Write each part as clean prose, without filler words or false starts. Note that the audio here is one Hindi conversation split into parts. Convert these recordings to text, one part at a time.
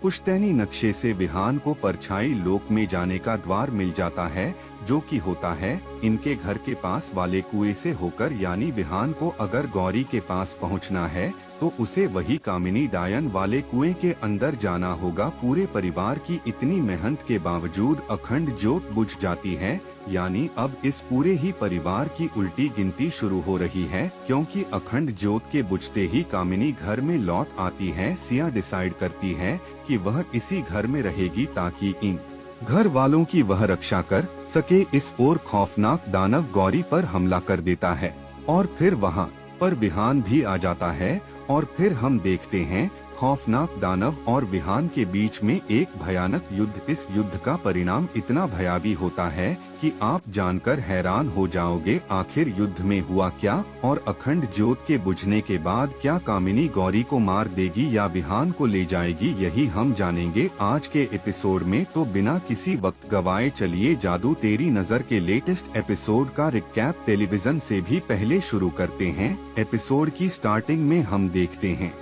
पुश्तैनी नक्शे से विहान को परछाई लोक में जाने का द्वार मिल जाता है, जो कि होता है इनके घर के पास वाले कुएं से होकर। यानी विहान को अगर गौरी के पास पहुंचना है तो उसे वही कामिनी डायन वाले कुएं के अंदर जाना होगा। पूरे परिवार की इतनी मेहनत के बावजूद अखंड ज्योत बुझ जाती है, यानी अब इस पूरे ही परिवार की उल्टी गिनती शुरू हो रही है, क्योंकि अखंड ज्योत के बुझते ही कामिनी घर में लौट आती है। सिया डिसाइड करती है कि वह इसी घर में रहेगी ताकि इन घर वालों की वह रक्षा कर सके। इस ओर खौफनाक दानव गौरी पर हमला कर देता है और फिर वहाँ पर विहान भी आ जाता है और फिर हम देखते हैं खौफनाक दानव और विहान के बीच में एक भयानक युद्ध। इस युद्ध का परिणाम इतना भयावी होता है कि आप जानकर हैरान हो जाओगे आखिर युद्ध में हुआ क्या, और अखंड ज्योत के बुझने के बाद क्या कामिनी गौरी को मार देगी या विहान को ले जाएगी, यही हम जानेंगे आज के एपिसोड में। तो बिना किसी वक्त गवाए चलिए जादू तेरी नजर के लेटेस्ट एपिसोड का रिकैप टेलीविजन से भी पहले शुरू करते हैं। एपिसोड की स्टार्टिंग में हम देखते हैं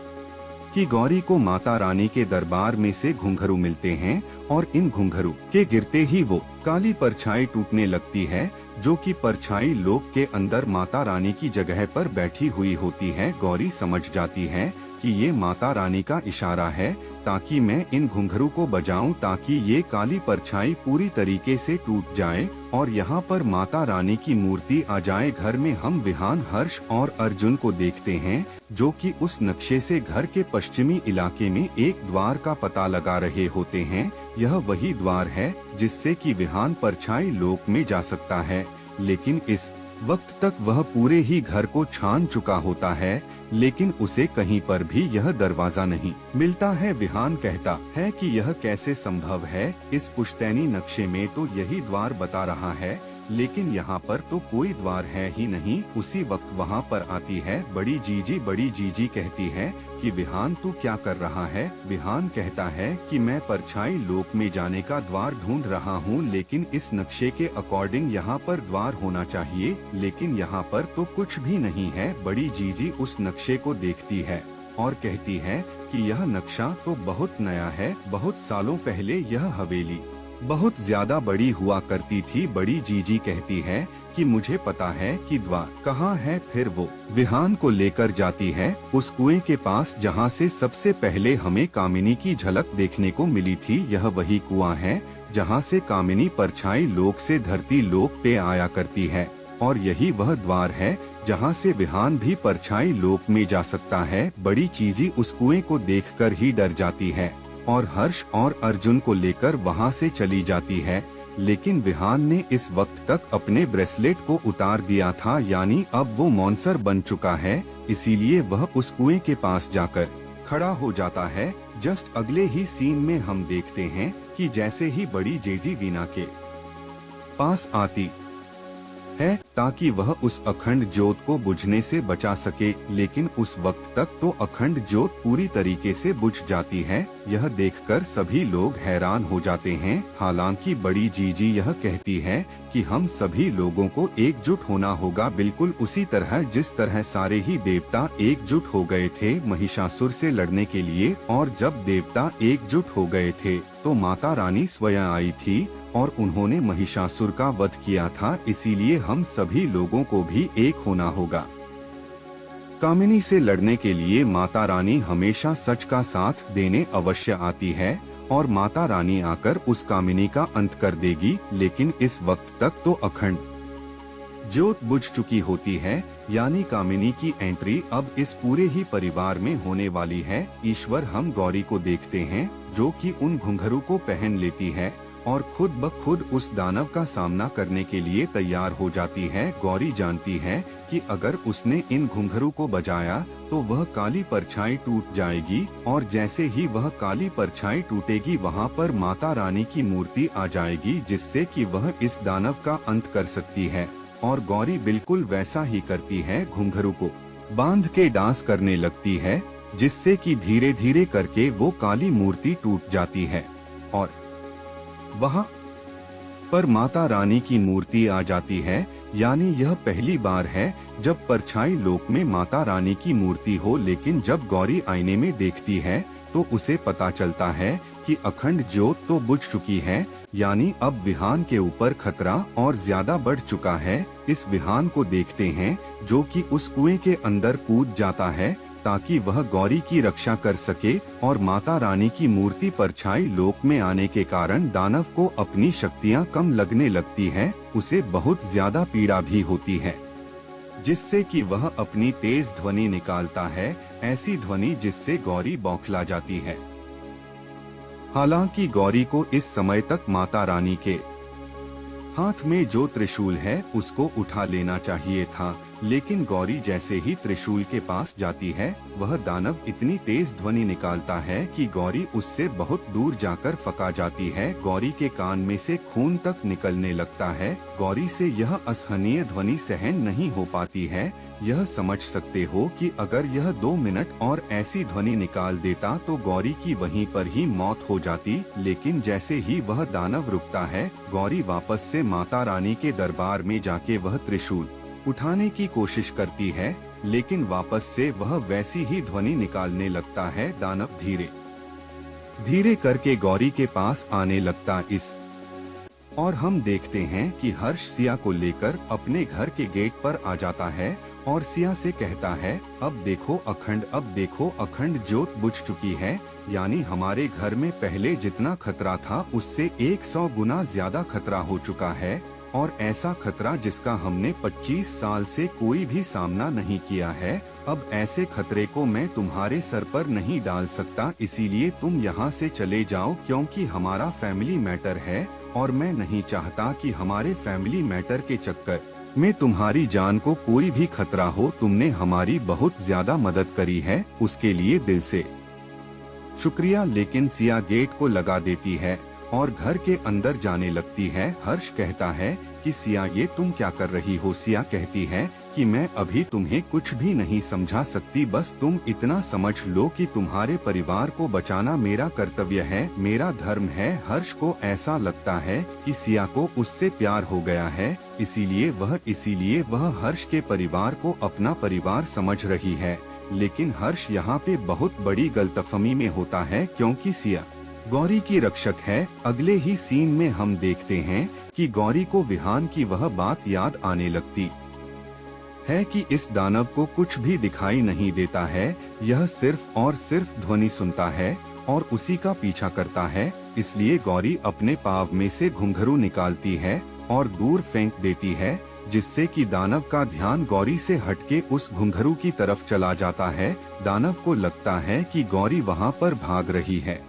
कि गौरी को माता रानी के दरबार में से घुंघरू मिलते हैं और इन घुंघरू के गिरते ही वो काली परछाई टूटने लगती है, जो कि परछाई लोक के अंदर माता रानी की जगह पर बैठी हुई होती है। गौरी समझ जाती है कि ये माता रानी का इशारा है ताकि मैं इन घुंघरू को बजाऊं ताकि ये काली परछाई पूरी तरीके से टूट जाए और यहाँ पर माता रानी की मूर्ति आ जाए। घर में हम विहान, हर्ष और अर्जुन को देखते हैं जो कि उस नक्शे से घर के पश्चिमी इलाके में एक द्वार का पता लगा रहे होते हैं। यह वही द्वार है जिससे कि विहान परछाई लोक में जा सकता है, लेकिन इस वक्त तक वह पूरे ही घर को छान चुका होता है, लेकिन उसे कहीं पर भी यह दरवाजा नहीं मिलता है। विहान कहता है कि यह कैसे संभव है, इस पुश्तैनी नक्शे में तो यही द्वार बता रहा है, लेकिन यहाँ पर तो कोई द्वार है ही नहीं। उसी वक्त वहाँ पर आती है बड़ी जीजी। बड़ी जीजी कहती है कि विहान तू क्या कर रहा है। विहान कहता है कि मैं परछाई लोक में जाने का द्वार ढूंढ रहा हूँ, लेकिन इस नक्शे के अकॉर्डिंग यहाँ पर द्वार होना चाहिए, लेकिन यहाँ पर तो कुछ भी नहीं है। बड़ी जीजी उस नक्शे को देखती है और कहती है कि यह नक्शा तो बहुत नया है, बहुत सालों पहले यह हवेली बहुत ज्यादा बड़ी हुआ करती थी। बड़ी जीजी कहती है कि मुझे पता है कि द्वार कहाँ है। फिर वो विहान को लेकर जाती है उस कुएं के पास जहाँ से सबसे पहले हमें कामिनी की झलक देखने को मिली थी। यह वही कुआं है जहाँ से कामिनी परछाई लोक से धरती लोक पे आया करती है, और यही वह द्वार है जहाँ से विहान भी परछाई लोक में जा सकता है। बड़ी चीजी उस कुएं को देखकर ही डर जाती है और हर्ष और अर्जुन को लेकर वहाँ से चली जाती है, लेकिन विहान ने इस वक्त तक अपने ब्रेसलेट को उतार दिया था, यानी अब वो मॉन्स्टर बन चुका है, इसीलिए वह उस कुएं के पास जाकर खड़ा हो जाता है। जस्ट अगले ही सीन में हम देखते हैं कि जैसे ही बड़ी जेजी वीना के पास आती है ताकि वह उस अखंड ज्योत को बुझने से बचा सके, लेकिन उस वक्त तक तो अखंड ज्योत पूरी तरीके से बुझ जाती है। यह देखकर सभी लोग हैरान हो जाते हैं। हालांकि बड़ी जीजी यह कहती है कि हम सभी लोगों को एकजुट होना होगा, बिल्कुल उसी तरह जिस तरह सारे ही देवता एकजुट हो गए थे महिषासुर से लड़ने के लिए, और जब देवता एकजुट हो गए थे तो माता रानी स्वयं आई थी और उन्होंने महिषासुर का वध किया था, इसीलिए हम सभी लोगों को भी एक होना होगा। कामिनी से लड़ने के लिए माता रानी हमेशा सच का साथ देने अवश्य आती है और माता रानी आकर उस कामिनी का अंत कर देगी, लेकिन इस वक्त तक तो अखंड ज्योत बुझ चुकी होती है, यानी कामिनी की एंट्री अब इस पूरे ही परिवार में होने वाली है। ईश्वर हम गौरी को देखते हैं जो कि उन घुंघरू को पहन लेती है और खुद ब खुद उस दानव का सामना करने के लिए तैयार हो जाती है। गौरी जानती है कि अगर उसने इन घुंघरू को बजाया तो वह काली परछाई टूट जाएगी, और जैसे ही वह काली परछाई टूटेगी वहाँ पर माता रानी की मूर्ति आ जाएगी, जिससे कि वह इस दानव का अंत कर सकती है। और गौरी बिल्कुल वैसा ही करती है, घुंघरू को बांध के डांस करने लगती है, जिससे कि धीरे धीरे करके वो काली मूर्ति टूट जाती है और वहाँ पर माता रानी की मूर्ति आ जाती है। यानी यह पहली बार है जब परछाई लोक में माता रानी की मूर्ति हो, लेकिन जब गौरी आईने में देखती है तो तो उसे पता चलता है कि अखंड ज्योत तो बुझ चुकी है, यानी अब विहान के ऊपर खतरा और ज्यादा बढ़ चुका है। इस विहान को देखते हैं जो कि उस कुएं के अंदर कूद जाता है ताकि वह गौरी की रक्षा कर सके, और माता रानी की मूर्ति परछाई लोक में आने के कारण दानव को अपनी शक्तियां कम लगने लगती है। उसे बहुत ज्यादा पीड़ा भी होती है, जिससे कि वह अपनी तेज ध्वनि निकालता है, ऐसी ध्वनि जिससे गौरी बौखला जाती है। हालांकि गौरी को इस समय तक माता रानी के हाथ में जो त्रिशूल है उसको उठा लेना चाहिए था, लेकिन गौरी जैसे ही त्रिशूल के पास जाती है वह दानव इतनी तेज ध्वनि निकालता है कि गौरी उससे बहुत दूर जाकर फका जाती है। गौरी के कान में से खून तक निकलने लगता है। गौरी से यह असहनीय ध्वनि सहन नहीं हो पाती है। यह समझ सकते हो कि अगर यह 2 मिनट और ऐसी ध्वनि निकाल देता तो गौरी की वहीं पर ही मौत हो जाती, लेकिन जैसे ही वह दानव रुकता है गौरी वापस से माता रानी के दरबार में जाके वह त्रिशूल उठाने की कोशिश करती है, लेकिन वापस से वह वैसी ही ध्वनि निकालने लगता है। दानव धीरे धीरे करके गौरी के पास आने लगता और हम देखते हैं कि हर्ष सिया को लेकर अपने घर के गेट पर आ जाता है और सिया से कहता है, अब देखो अखंड ज्योत बुझ चुकी है, यानी हमारे घर में पहले जितना खतरा था उससे 100 गुना ज्यादा खतरा हो चुका है, और ऐसा खतरा जिसका हमने 25 साल से कोई भी सामना नहीं किया है। अब ऐसे खतरे को मैं तुम्हारे सर पर नहीं डाल सकता, इसीलिए तुम यहाँ से चले जाओ, क्योंकि हमारा फैमिली मैटर है और मैं नहीं चाहता कि हमारे फैमिली मैटर के चक्कर में तुम्हारी जान को कोई भी खतरा हो। तुमने हमारी बहुत ज्यादा मदद करी है, उसके लिए दिल से शुक्रिया। लेकिन सिया गेट को लगा देती है और घर के अंदर जाने लगती है। हर्ष कहता है कि सिया ये तुम क्या कर रही हो? सिया कहती है कि मैं अभी तुम्हें कुछ भी नहीं समझा सकती, बस तुम इतना समझ लो कि तुम्हारे परिवार को बचाना मेरा कर्तव्य है, मेरा धर्म है। हर्ष को ऐसा लगता है कि सिया को उससे प्यार हो गया है, इसीलिए वह हर्ष के परिवार को अपना परिवार समझ रही है। लेकिन हर्ष यहाँ पे बहुत बड़ी गलतफहमी में होता है, क्योंकि सिया गौरी की रक्षक है। अगले ही सीन में हम देखते हैं कि गौरी को विहान की वह बात याद आने लगती है कि इस दानव को कुछ भी दिखाई नहीं देता है, यह सिर्फ और सिर्फ ध्वनि सुनता है और उसी का पीछा करता है। इसलिए गौरी अपने पाव में से घुंघरू निकालती है और दूर फेंक देती है, जिससे कि दानव का ध्यान गौरी से हटके उस घुंघरू की तरफ चला जाता है। दानव को लगता है कि गौरी वहाँ पर भाग रही है।